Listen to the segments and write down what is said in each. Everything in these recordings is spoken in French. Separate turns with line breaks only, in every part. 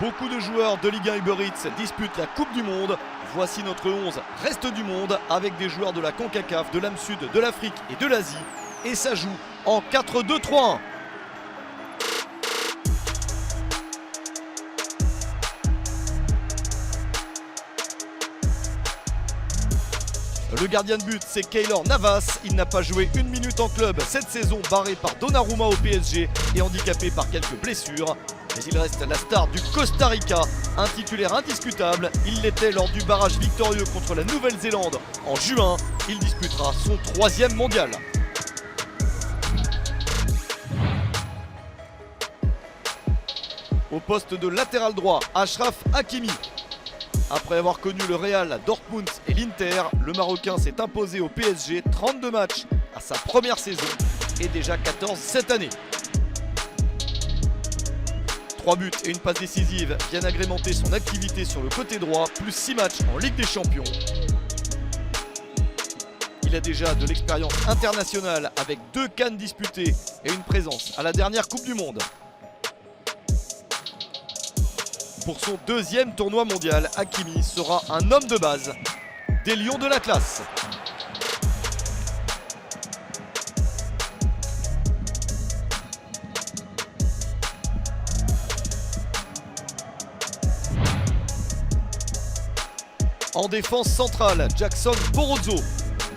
Beaucoup de joueurs de Ligue 1 Uber Eats disputent la Coupe du Monde. Voici notre 11 reste du monde avec des joueurs de la CONCACAF, de l'Am Sud, de l'Afrique et de l'Asie. Et ça joue en 4-2-3-1. Le gardien de but, c'est Keylor Navas. Il n'a pas joué une minute en club cette saison, barré par Donnarumma au PSG et handicapé par quelques blessures. Mais il reste la star du Costa Rica, un titulaire indiscutable. Il l'était lors du barrage victorieux contre la Nouvelle-Zélande en juin. Il disputera son 3e mondial. Au poste de latéral droit, Achraf Hakimi. Après avoir connu le Real, Dortmund et l'Inter, le Marocain s'est imposé au PSG 32 matchs à sa première saison et déjà 14 cette année. 3 buts et une passe décisive viennent agrémenter son activité sur le côté droit, plus 6 matchs en Ligue des Champions. Il a déjà de l'expérience internationale avec 2 CAN disputées et une présence à la dernière Coupe du Monde. Pour son 2e tournoi mondial, Hakimi sera un homme de base des Lions de l'Atlas. En défense centrale, Jackson Borozzo,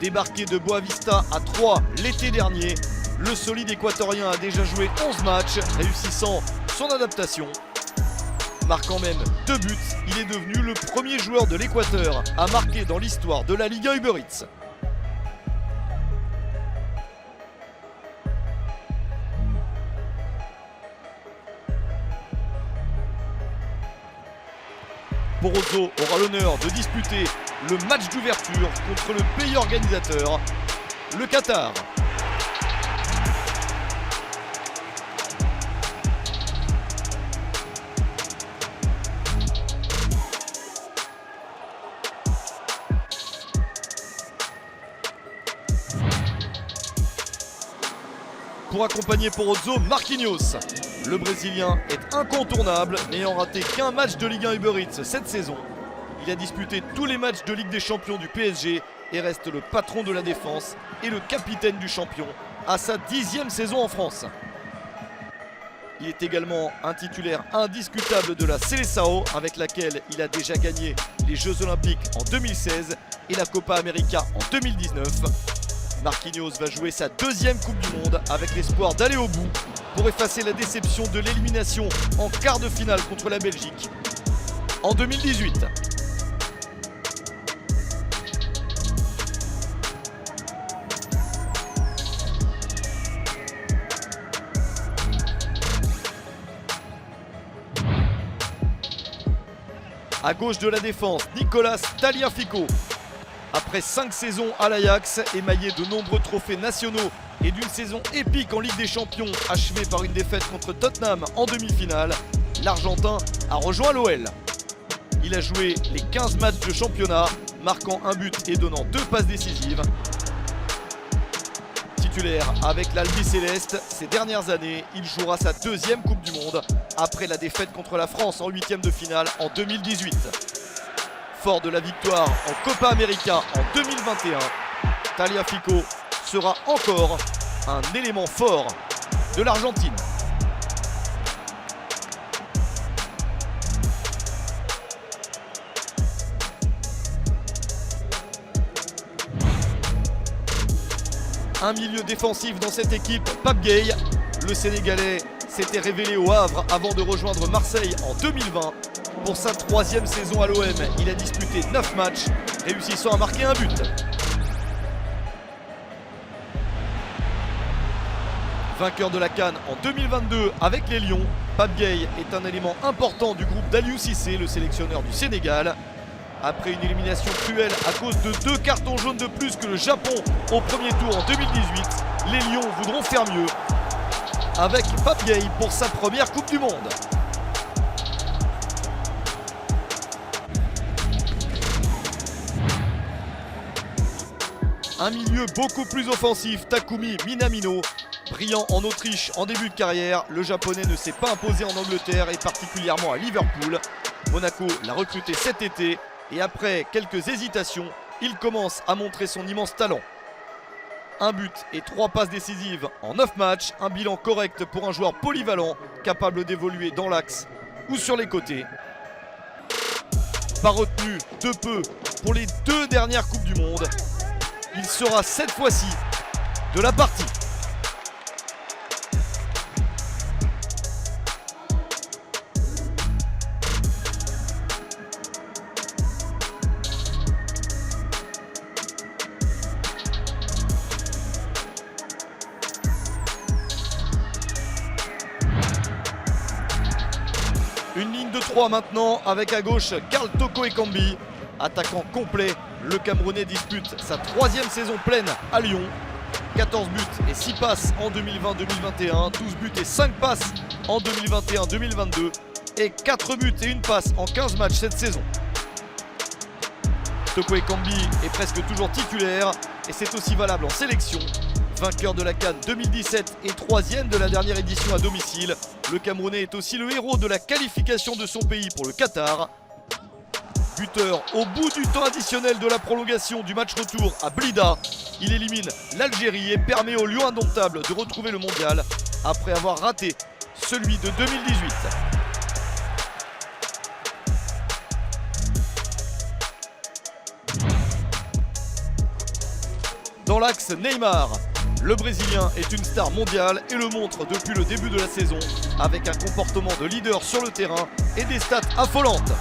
débarqué de Boavista à 3 l'été dernier. Le solide équatorien a déjà joué 11 matchs, réussissant son adaptation. Marquant même 2 buts, il est devenu le premier joueur de l'Équateur à marquer dans l'histoire de la Ligue 1 Uber Eats. Borozzo aura l'honneur de disputer le match d'ouverture contre le pays organisateur, le Qatar. Pour accompagner Borozzo, Marquinhos. Le Brésilien est incontournable, n'ayant raté qu'un match de Ligue 1 Uber Eats cette saison. Il a disputé tous les matchs de Ligue des Champions du PSG et reste le patron de la défense et le capitaine du champion à sa 10e saison en France. Il est également un titulaire indiscutable de la Seleção avec laquelle il a déjà gagné les Jeux Olympiques en 2016 et la Copa América en 2019. Marquinhos va jouer sa 2e Coupe du Monde avec l'espoir d'aller au bout pour effacer la déception de l'élimination en quart de finale contre la Belgique en 2018. À gauche de la défense, Nicolas Tagliafico. Après 5 saisons à l'Ajax, émaillé de nombreux trophées nationaux et d'une saison épique en Ligue des Champions achevée par une défaite contre Tottenham en demi-finale, l'Argentin a rejoint l'OL. Il a joué les 15 matchs de championnat, marquant un but et donnant 2 passes décisives. Titulaire avec l'Albi Céleste, ces dernières années, il jouera sa 2e Coupe du Monde après la défaite contre la France en 8e de finale en 2018. Fort de la victoire en Copa América en 2021, Tagliafico sera encore un élément fort de l'Argentine. Un milieu défensif dans cette équipe, Pape Gueye. Le Sénégalais s'était révélé au Havre avant de rejoindre Marseille en 2020. Pour sa 3e saison à l'OM, il a disputé 9 matchs, réussissant à marquer un but. Vainqueur de la CAN en 2022 avec les Lions, Pape Gueye est un élément important du groupe d'Aliou Cissé, le sélectionneur du Sénégal. Après une élimination cruelle à cause de 2 cartons jaunes de plus que le Japon au premier tour en 2018, les Lions voudront faire mieux avec Pape Gueye pour sa première Coupe du Monde. Un milieu beaucoup plus offensif, Takumi Minamino, Brillant en Autriche en début de carrière, le japonais ne s'est pas imposé en Angleterre et particulièrement à Liverpool. Monaco l'a recruté cet été et après quelques hésitations, il commence à montrer son immense talent. Un but et 3 passes décisives en 9 matchs, un bilan correct pour un joueur polyvalent, capable d'évoluer dans l'axe ou sur les côtés. Pas retenu de peu pour les 2 dernières Coupes du Monde. Il sera cette fois-ci de la partie. Une ligne de 3 maintenant avec à gauche Karl Toko Ekambi. Attaquant complet, le Camerounais dispute sa 3e saison pleine à Lyon. 14 buts et 6 passes en 2020-2021, 12 buts et 5 passes en 2021-2022 et 4 buts et 1 passe en 15 matchs cette saison. Toko Ekambi est presque toujours titulaire et c'est aussi valable en sélection. Vainqueur de la CAN 2017 et 3e de la dernière édition à domicile, le Camerounais est aussi le héros de la qualification de son pays pour le Qatar. Buteur au bout du temps additionnel de la prolongation du match retour à Blida, il élimine l'Algérie et permet aux Lions indomptables de retrouver le mondial après avoir raté celui de 2018. Dans l'axe Neymar, le Brésilien est une star mondiale et le montre depuis le début de la saison avec un comportement de leader sur le terrain et des stats affolantes.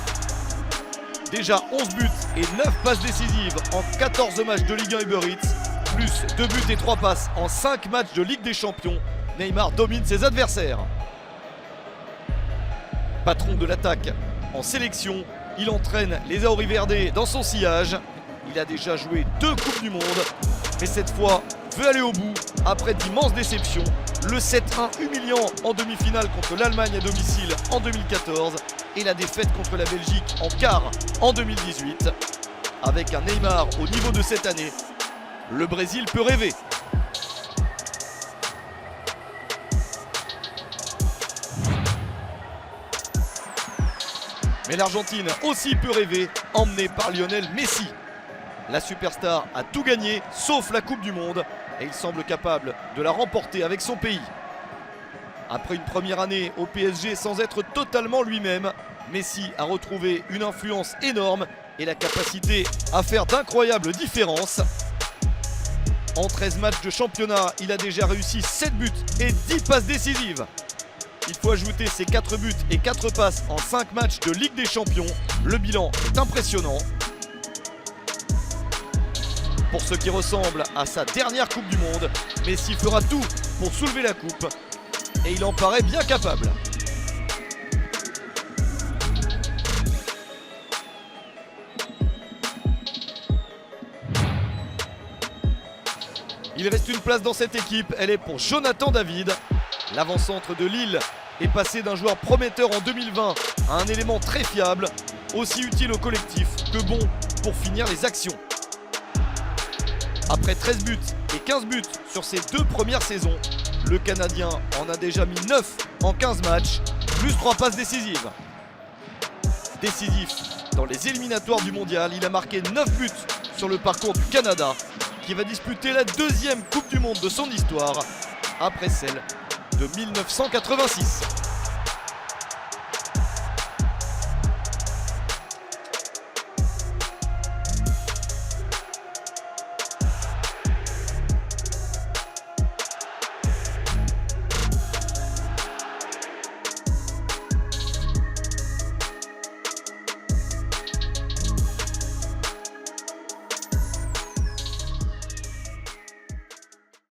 Déjà 11 buts et 9 passes décisives en 14 matchs de Ligue 1 Uber Eats, plus 2 buts et 3 passes en 5 matchs de Ligue des Champions. Neymar domine ses adversaires. Patron de l'attaque en sélection, il entraîne les Auriverdés dans son sillage. Il a déjà joué 2 Coupes du Monde, mais cette fois veut aller au bout après d'immenses déceptions. Le 7-1 humiliant en demi-finale contre l'Allemagne à domicile en 2014 et la défaite contre la Belgique en quart en 2018. Avec un Neymar au niveau de cette année, le Brésil peut rêver. Mais l'Argentine aussi peut rêver, emmenée par Lionel Messi. La superstar a tout gagné, sauf la Coupe du Monde, et il semble capable de la remporter avec son pays. Après une première année au PSG sans être totalement lui-même, Messi a retrouvé une influence énorme et la capacité à faire d'incroyables différences. En 13 matchs de championnat, il a déjà réussi 7 buts et 10 passes décisives. Il faut ajouter ses 4 buts et 4 passes en 5 matchs de Ligue des Champions. Le bilan est impressionnant. Pour ce qui ressemble à sa dernière Coupe du Monde, Messi fera tout pour soulever la coupe et il en paraît bien capable. Il reste une place dans cette équipe, elle est pour Jonathan David. L'avant-centre de Lille est passé d'un joueur prometteur en 2020 à un élément très fiable, aussi utile au collectif que bon pour finir les actions. Après 13 buts et 15 buts sur ses 2 premières saisons, le Canadien en a déjà mis 9 en 15 matchs, plus 3 passes décisives. Décisif dans les éliminatoires du mondial, il a marqué 9 buts sur le parcours du Canada, qui va disputer la 2e Coupe du Monde de son histoire, après celle de 1986.